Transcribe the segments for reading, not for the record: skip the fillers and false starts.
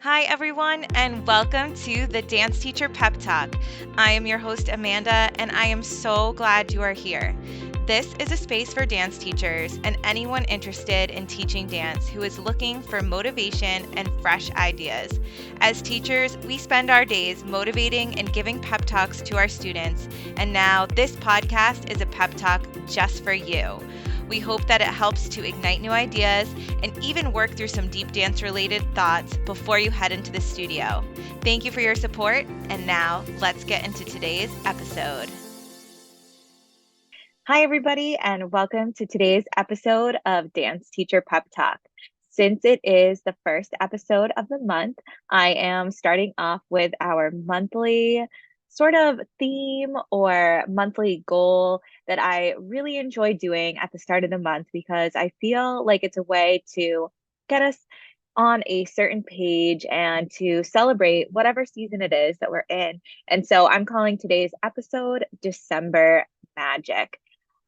Hi, everyone, and welcome to the Dance Teacher Pep Talk. I am your host, Amanda, and I am so glad you are here. This is a space for dance teachers and anyone interested in teaching dance who is looking for motivation and fresh ideas. As teachers, we spend our days motivating and giving pep talks to our students, and now this podcast is a pep talk just for you. We hope that it helps to ignite new ideas and even work through some deep dance related thoughts before you head into the studio. Thank you for your support, and now let's get into today's episode. Hi, everybody, and welcome to today's episode of Dance Teacher Pep Talk. Since it is the first episode of the month, I am starting off with our monthly sort of theme or monthly goal that I really enjoy doing at the start of the month because I feel like it's a way to get us on a certain page and to celebrate whatever season it is that we're in. And so I'm calling today's episode December Magic.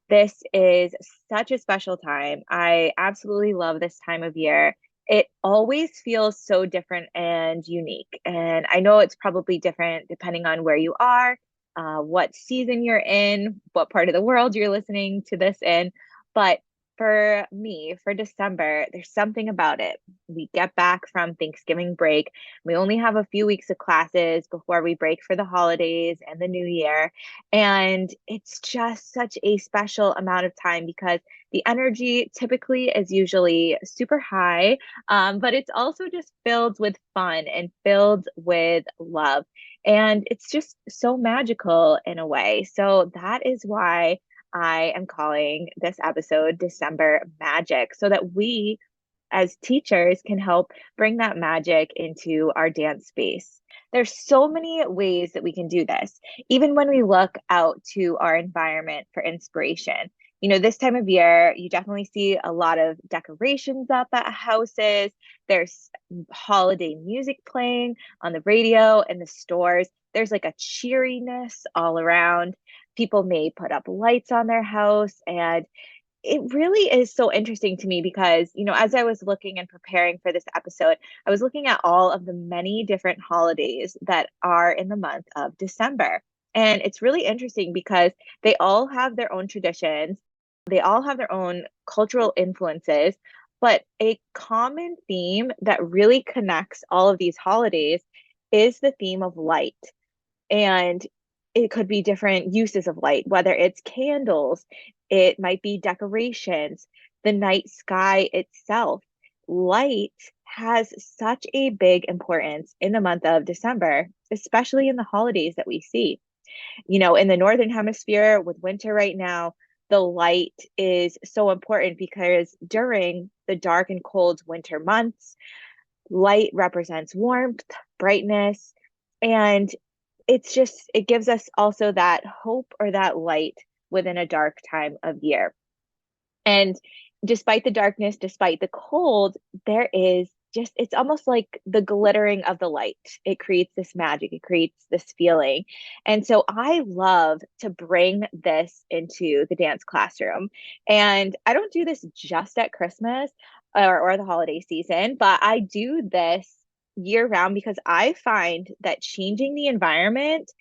This is such a special time. I absolutely love this time of year. It always feels so different and unique. And I know it's probably different depending on where you are, what season you're in, what part of the world you're listening to this in. But for me, for December, there's something about it. We get back from Thanksgiving break. We only have a few weeks of classes before we break for the holidays and the new year. And it's just such a special amount of time because the energy typically is usually super high, but it's also just filled with fun and filled with love. And it's just so magical in a way. So that is why I am calling this episode December Magic, so that we as teachers can help bring that magic into our dance space. There's so many ways that we can do this, even when we look out to our environment for inspiration. You know, this time of year, you definitely see a lot of decorations up at houses. There's holiday music playing on the radio in the stores. There's like a cheeriness all around. People may put up lights on their house, and it really is so interesting to me because, as I was looking and preparing for this episode, I was looking at all of the many different holidays that are in the month of December. And it's really interesting because they all have their own traditions, they all have their own cultural influences, but a common theme that really connects all of these holidays is the theme of light. And it could be different uses of light, whether it's candles, it might be decorations, the night sky itself. Light has such a big importance in the month of December, especially in the holidays that we see. In the Northern Hemisphere with winter right now, the light is so important because during the dark and cold winter months, light represents warmth, brightness, and it gives us also that hope or that light within a dark time of year. And despite the darkness, despite the cold, there is it's almost like the glittering of the light. It creates this magic, it creates this feeling. And so I love to bring this into the dance classroom. And I don't do this just at Christmas or the holiday season, but I do this year round because I find that changing the environment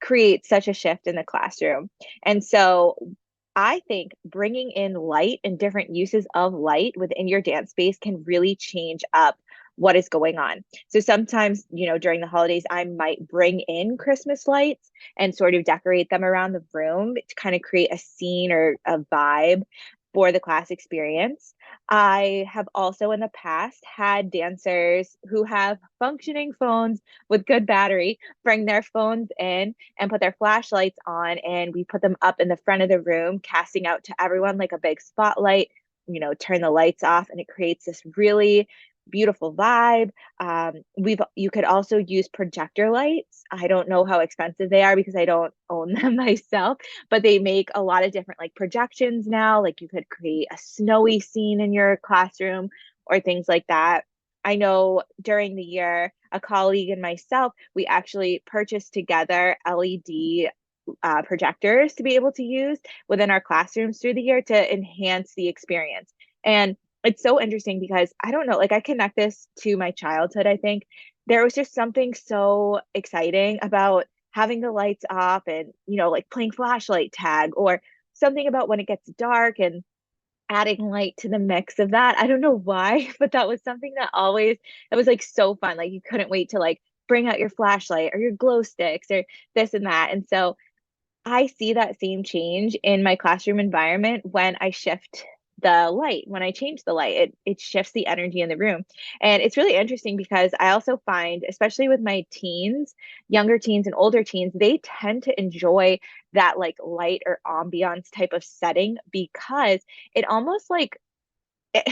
creates such a shift in the classroom. And so I think bringing in light and different uses of light within your dance space can really change up what is going on. So sometimes, during the holidays, I might bring in Christmas lights and sort of decorate them around the room to kind of create a scene or a vibe for the class experience. I have also in the past had dancers who have functioning phones with good battery bring their phones in and put their flashlights on, and we put them up in the front of the room, casting out to everyone like a big spotlight, turn the lights off, and it creates this really beautiful vibe. You could also use projector lights. I don't know how expensive they are because I don't own them myself, but they make a lot of different like projections now. Like you could create a snowy scene in your classroom or things like that. I know during the year, a colleague and myself, we actually purchased together LED projectors to be able to use within our classrooms through the year to enhance the experience. And it's so interesting because I don't know, like I connect this to my childhood, I think. There was just something so exciting about having the lights off and, like playing flashlight tag or something about when it gets dark and adding light to the mix of that. I don't know why, but that was something that always it was like so fun. Like you couldn't wait to like bring out your flashlight or your glow sticks or this and that. And so I see that same change in my classroom environment when I shift the light. When I change the light, it shifts the energy in the room. And it's really interesting because I also find, especially with my teens, younger teens and older teens, they tend to enjoy that like light or ambiance type of setting because it almost like it,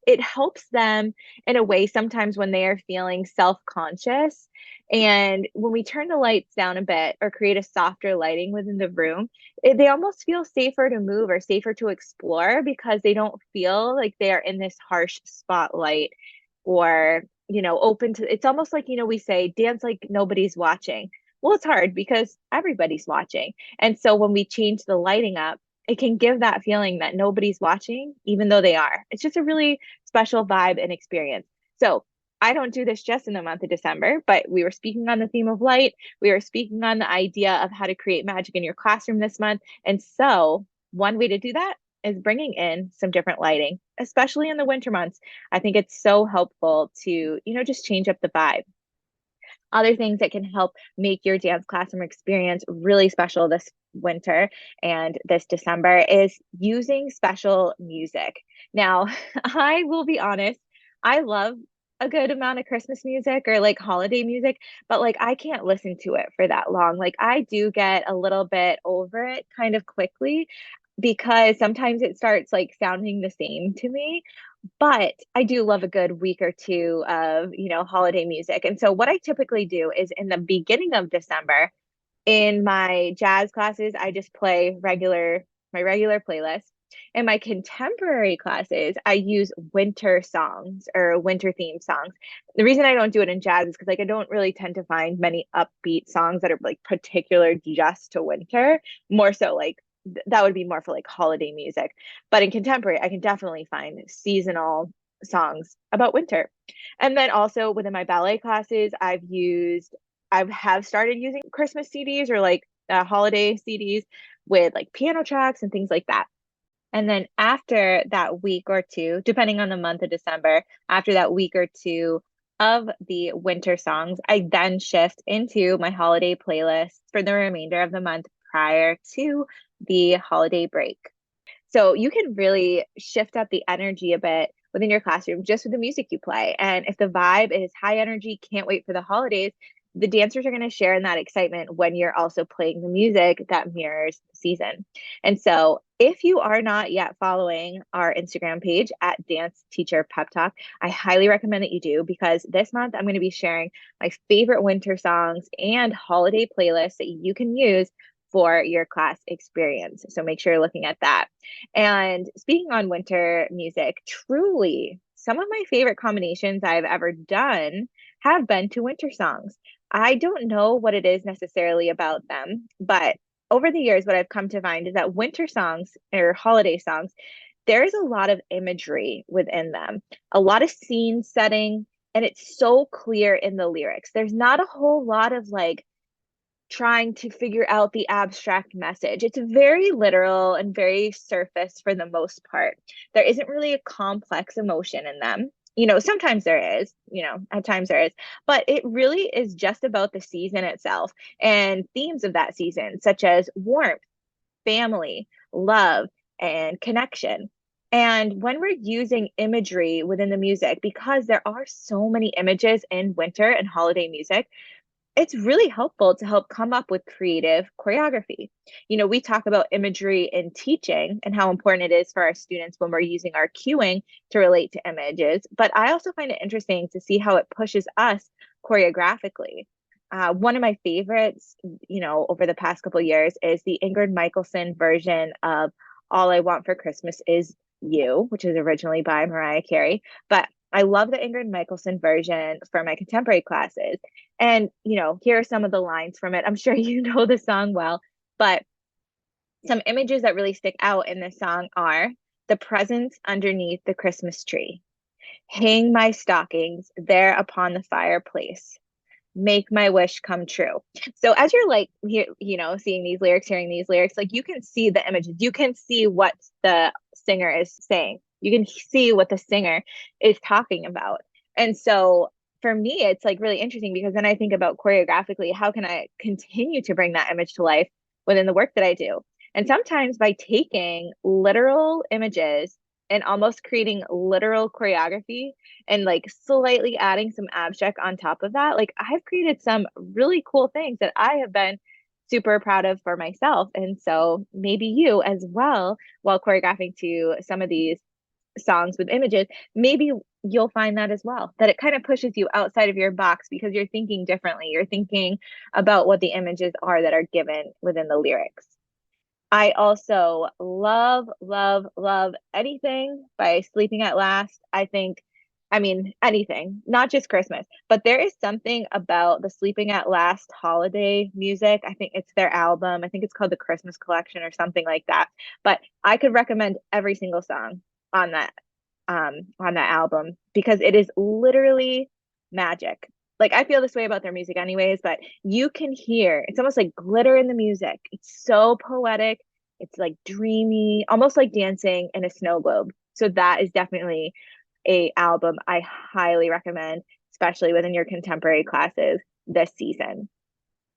it helps them in a way sometimes when they are feeling self-conscious. And when we turn the lights down a bit or create a softer lighting within the room, they almost feel safer to move or safer to explore because they don't feel like they are in this harsh spotlight or, open to it's almost like, we say dance like nobody's watching. Well, it's hard because everybody's watching. And so when we change the lighting up, it can give that feeling that nobody's watching, even though they are. It's just a really special vibe and experience. So I don't do this just in the month of December, but we were speaking on the theme of light. We were speaking on the idea of how to create magic in your classroom this month. And so one way to do that is bringing in some different lighting, especially in the winter months. I think it's so helpful to, just change up the vibe. Other things that can help make your dance classroom experience really special this winter and this December is using special music. Now, I will be honest, I love a good amount of Christmas music or like holiday music, but like I can't listen to it for that long. Like I do get a little bit over it kind of quickly because sometimes it starts like sounding the same to me. But I do love a good week or two of, holiday music. And so what I typically do is in the beginning of December, in my jazz classes, I just play my regular playlist. In my contemporary classes, I use winter songs or winter themed songs. The reason I don't do it in jazz is because like I don't really tend to find many upbeat songs that are like particular just to winter. More so like that would be more for like holiday music. But in contemporary, I can definitely find seasonal songs about winter. And then also within my ballet classes, I have started using Christmas CDs or like holiday CDs with like piano tracks and things like that. And then after that week or two, depending on the month of December, after that week or two of the winter songs, I then shift into my holiday playlist for the remainder of the month prior to the holiday break. So you can really shift up the energy a bit within your classroom just with the music you play. And if the vibe is high energy, can't wait for the holidays, the dancers are going to share in that excitement when you're also playing the music that mirrors the season. And so if you are not yet following our Instagram page at Dance Teacher Pep Talk, I highly recommend that you do because this month I'm going to be sharing my favorite winter songs and holiday playlists that you can use for your class experience. So make sure you're looking at that. And speaking on winter music, truly, some of my favorite combinations I've ever done have been to winter songs. I don't know what it is necessarily about them, but over the years, what I've come to find is that winter songs or holiday songs, there's a lot of imagery within them, a lot of scene setting, and it's so clear in the lyrics. There's not a whole lot of like trying to figure out the abstract message. It's very literal and very surface for the most part. There isn't really a complex emotion in them. Sometimes there is, at times there is, but it really is just about the season itself and themes of that season, such as warmth, family, love, and connection. And when we're using imagery within the music, because there are so many images in winter and holiday music, it's really helpful to help come up with creative choreography. We talk about imagery in teaching and how important it is for our students when we're using our cueing to relate to images. But I also find it interesting to see how it pushes us choreographically. One of my favorites, over the past couple of years is the Ingrid Michaelson version of All I Want for Christmas Is You, which is originally by Mariah Carey. But I love the Ingrid Michaelson version for my contemporary classes. And, here are some of the lines from it. I'm sure you know the song well, but some images that really stick out in this song are the presents underneath the Christmas tree. Hang my stockings there upon the fireplace. Make my wish come true. So as you're like, seeing these lyrics, hearing these lyrics, like you can see the images, you can see what the singer is saying, you can see what the singer is talking about. And so for me, it's like really interesting because then I think about choreographically, how can I continue to bring that image to life within the work that I do? And sometimes by taking literal images and almost creating literal choreography and like slightly adding some abstract on top of that, like I've created some really cool things that I have been super proud of for myself. And so maybe you as well, while choreographing to some of these songs with images, maybe you'll find that as well, that it kind of pushes you outside of your box because you're thinking differently. You're thinking about what the images are that are given within the lyrics. I also love, love, love anything by Sleeping at Last. I mean, anything, not just Christmas, but there is something about the Sleeping at Last holiday music. I think it's their album. I think it's called the Christmas Collection or something like that. But I could recommend every single song on that album because it is literally magic. Like I feel this way about their music anyways, but you can hear it's almost like glitter in the music. It's so poetic. It's like dreamy, almost like dancing in a snow globe. So that is definitely a album I highly recommend, especially within your contemporary classes this season.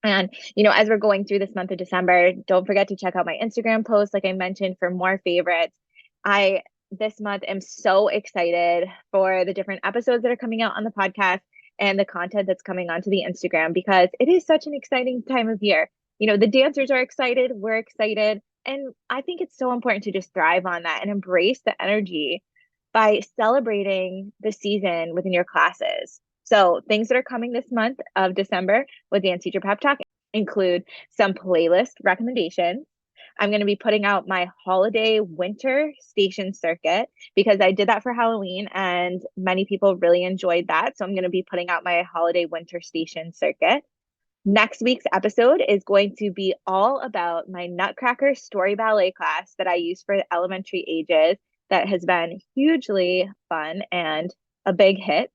And, as we're going through this month of December, don't forget to check out my Instagram post, like I mentioned, for more favorites. I, this month, am so excited for the different episodes that are coming out on the podcast and the content that's coming onto the Instagram because it is such an exciting time of year. The dancers are excited, we're excited. And I think it's so important to just thrive on that and embrace the energy by celebrating the season within your classes. So, things that are coming this month of December with Dance Teacher Pep Talk include some playlist recommendations. I'm going to be putting out my holiday winter station circuit because I did that for Halloween and many people really enjoyed that. So, I'm going to be putting out my holiday winter station circuit. Next week's episode is going to be all about my Nutcracker story ballet class that I use for the elementary ages that has been hugely fun and a big hit.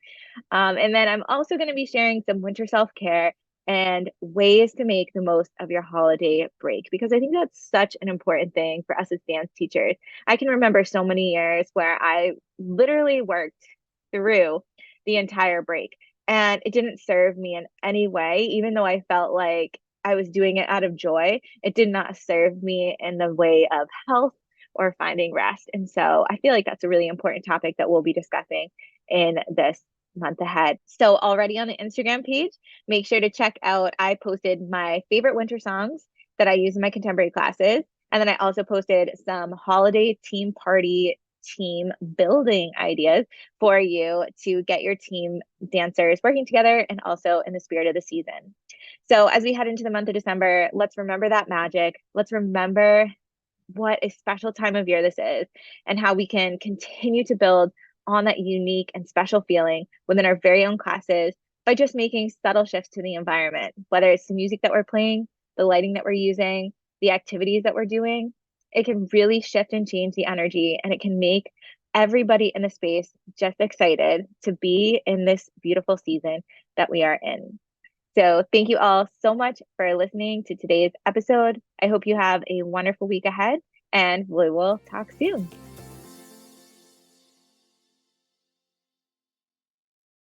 And then I'm also going to be sharing some winter self care and ways to make the most of your holiday break because I think that's such an important thing for us as dance teachers. I can remember so many years where I literally worked through the entire break and it didn't serve me in any way, even though I felt like I was doing it out of joy. It did not serve me in the way of health or finding rest. And so I feel like that's a really important topic that we'll be discussing in this month ahead. So already on the Instagram page, make sure to check out, I posted my favorite winter songs that I use in my contemporary classes. And then I also posted some holiday team party team building ideas for you to get your team dancers working together and also in the spirit of the season. So as we head into the month of December, let's remember that magic. Let's remember what a special time of year this is and how we can continue to build on that unique and special feeling within our very own classes by just making subtle shifts to the environment, whether it's the music that we're playing, the lighting that we're using, the activities that we're doing. It can really shift and change the energy and it can make everybody in the space just excited to be in this beautiful season that we are in. So thank you all so much for listening to today's episode. I hope you have a wonderful week ahead and we will talk soon.